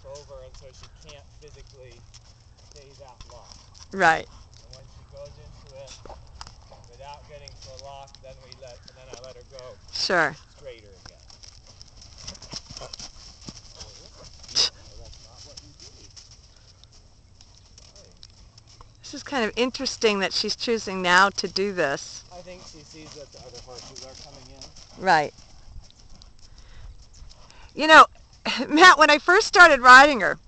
enough over, and so she can't physically stay that long. Right. And when she goes into it without getting so locked, then I let her go. Sure. Straighter again. This is kind of interesting that she's choosing now to do this. I think she sees that the other horses are coming in. Right. You know, Matt, when I first started riding her,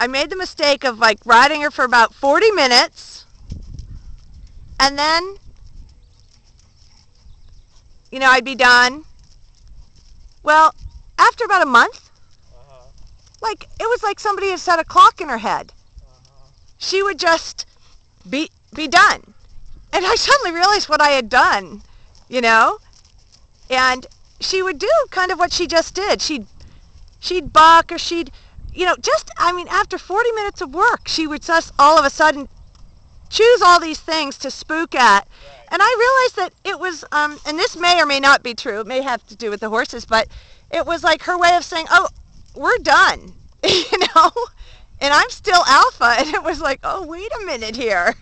I made the mistake of like riding her for about 40 minutes and then, you know, I'd be done. Well, after about a month, like it was like somebody had set a clock in her head. She would just be done. And I suddenly realized what I had done, you know? And she would do kind of what she just did. She'd buck, or she'd, you know, just, I mean, after 40 minutes of work, she would just all of a sudden choose all these things to spook at. Right. And I realized that it was, and this may or may not be true, it may have to do with the horses, but it was like her way of saying, oh, we're done, you know? And I'm still alpha, and it was like, oh, wait a minute here.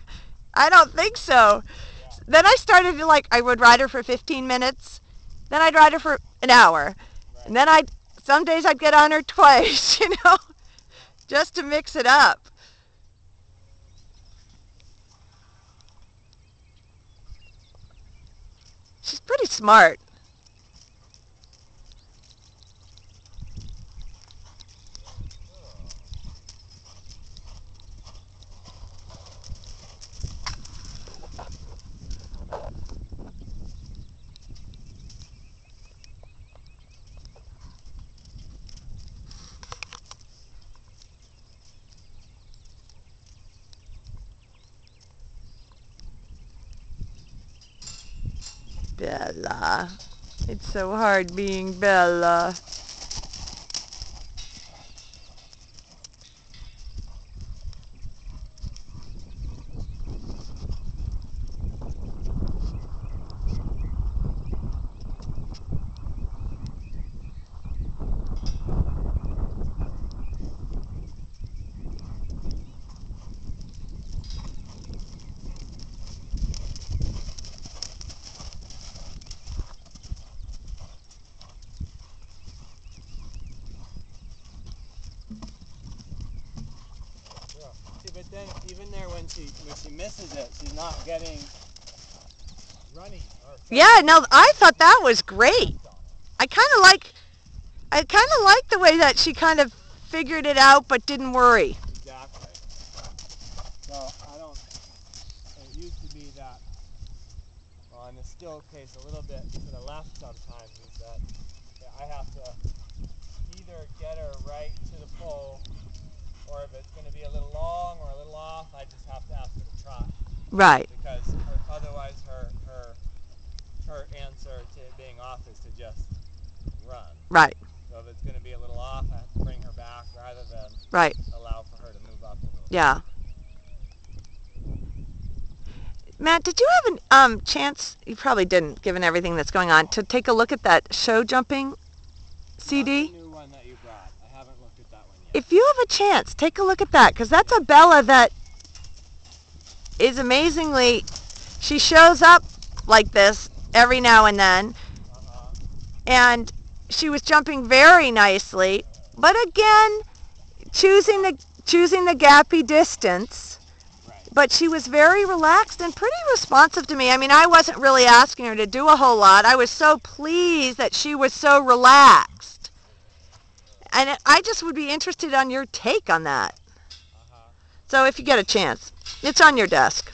I don't think so. Yeah. Then I started to, like, I would ride her for 15 minutes, then I'd ride her for an hour, right. And then some days I'd get on her twice, you know, just to mix it up. She's pretty smart. Bella. It's so hard being Bella. But then, even there, when she misses it, she's not getting running. Yeah, no, I thought that was great. I kind of like the way that she kind of figured it out, but didn't worry. Exactly. So I don't. It used to be that. Well, in the still case, a little bit to the left sometimes is that I have to either get her right to the pole, or if it's going to be a little long or a little off, I just have to ask her to trot. Right. Because otherwise her answer to it being off is to just run. Right. So if it's going to be a little off, I have to bring her back rather than allow for her to move up a little bit. Yeah. Matt, did you have a chance, you probably didn't, given everything that's going on, to take a look at that show jumping CD? Not the new one that you brought. I haven't looked at that one yet. If you have a chance, take a look at that, because that's a Bella that is amazingly, she shows up like this every now and then, and she was jumping very nicely, but again, choosing the gappy distance, but she was very relaxed and pretty responsive to me. I mean, I wasn't really asking her to do a whole lot. I was so pleased that she was so relaxed. And I just would be interested on your take on that. So if you get a chance, it's on your desk.